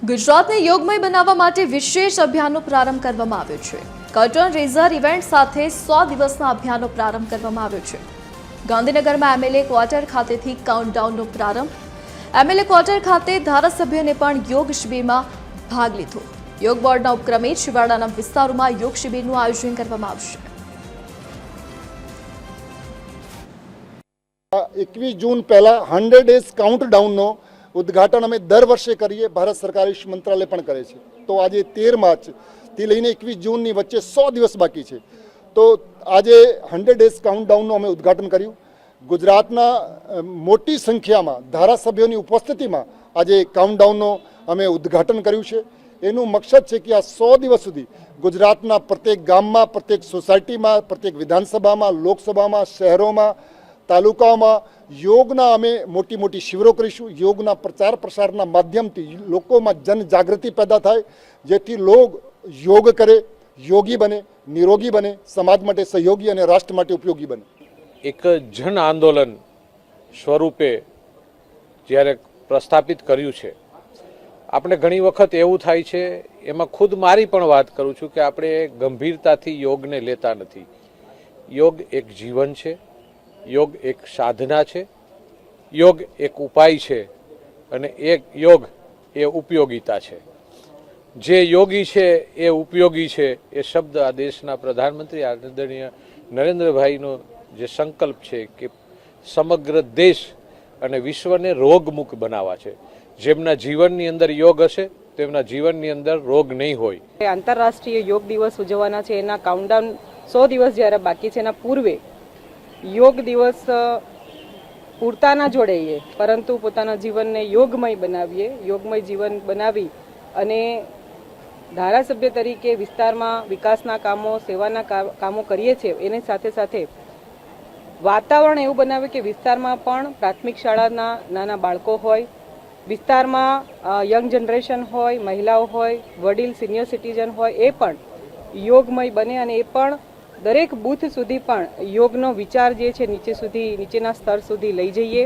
ગુજરાતને યોગમય બનાવવા માટે વિશેષ અભિયાનનો પ્રારંભ કરવામાં આવ્યો છે। કર્ટન રેઝર ઇવેન્ટ સાથે 100 દિવસના અભિયાનનો પ્રારંભ કરવામાં આવ્યો છે। ગાંધીનગરમાં એમએલએ ક્વાર્ટર ખાતેથી કાઉન્ટડાઉનનો પ્રારંભ। એમએલએ ક્વાર્ટર ખાતે ધારાસભ્યોને પણ યોગ શિબિરમાં ભાગ લીધો। યોગ બોર્ડના ઉપક્રમે છેવાડાના વિસ્તારોમાં યોગ શિબિરનું આયોજન કરવામાં આવશે। 21 जून पहला 100 डेज काउंटडाउनનો उद्घाटन अमे दर वर्षे करीए। भारत सरकार आयुष मंत्रालय पण करे छे। तो आज 13 मार्च थी लईने 21 जून वच्चे 100 दिवस बाकी छे। तो आज 100 डेज काउंटडाउनનું અમે ઉદ્ઘાટન કર્યું। ગુજરાતના મોટી સંખ્યામાં ધારાસભ્યોની ઉપસ્થિતિમાં આજે કાઉન્ટડાઉનનો અમે ઉદ્ઘાટન કર્યું છે। એનું મકસદ છે કે આ 100 દિવસ સુધી ગુજરાતના પ્રત્યેક ગામમાં, પ્રત્યેક સોસાયટીમાં, પ્રત્યેક વિધાનસભામાં, લોકસભામાં, શહેરોમાં, તાલુકાઓમાં યોગના અમે મોટી મોટી શિબિરો કરીશું। યોગના પ્રચાર પ્રસારના માધ્યમથી લોકોમાં જનજાગૃતિ પેદા થાય, જેથી લોક યોગ કરે, યોગી બને, નિરોગી બને, સમાજ માટે સહયોગી અને રાષ્ટ્ર માટે ઉપયોગી બને। એક જન આંદોલન સ્વરૂપે જ્યારે પ્રસ્થાપિત કર્યું છે, આપણે ઘણી વખત એવું થાય છે, એમાં ખુદ મારી પણ વાત કરું છું કે આપણે ગંભીરતાથી યોગને લેતા નથી। યોગ એક જીવન છે, યોગ એક સાધના છે, યોગ એક ઉપાય છે અને એક યોગ એ ઉપયોગિતા છે। જે યોગી છે એ ઉપયોગી છે એ શબ્દ આ દેશના પ્રધાનમંત્રી આદરણીય નરેન્દ્રભાઈનો જે સંકલ્પ છે કે સમગ્ર દેશ અને વિશ્વને રોગમુક્ત બનાવવા છે। જેમના જીવનની અંદર યોગ હશે તેમના જીવનની અંદર રોગ નહીં હોય। આંતરરાષ્ટ્રીય યોગ દિવસ ઉજવવાના છે, એના કાઉન્ટડાઉન 100 દિવસ જ્યારે બાકી છે, એના પૂર્વે યોગ દિવસ પૂરતા ના જોડે પરંતુ પોતાના જીવનને યોગમય બનાવીએ। યોગમય જીવન બનાવી અને ધારાસભ્ય તરીકે વિસ્તારમાં વિકાસના કામો, સેવાના કામો કરીએ છીએ। એની સાથે સાથે વાતાવરણ એવું બનાવે કે વિસ્તારમાં પણ પ્રાથમિક શાળાના નાના બાળકો હોય, વિસ્તારમાં યંગ જનરેશન હોય, મહિલાઓ હોય, વડીલ સિનિયર સિટીઝન હોય, એ પણ યોગમય બને અને એ પણ દરેક બૂથ સુધી પણ યોગનો વિચાર જે છે નીચેના સ્તર સુધી લઈ જઈએ।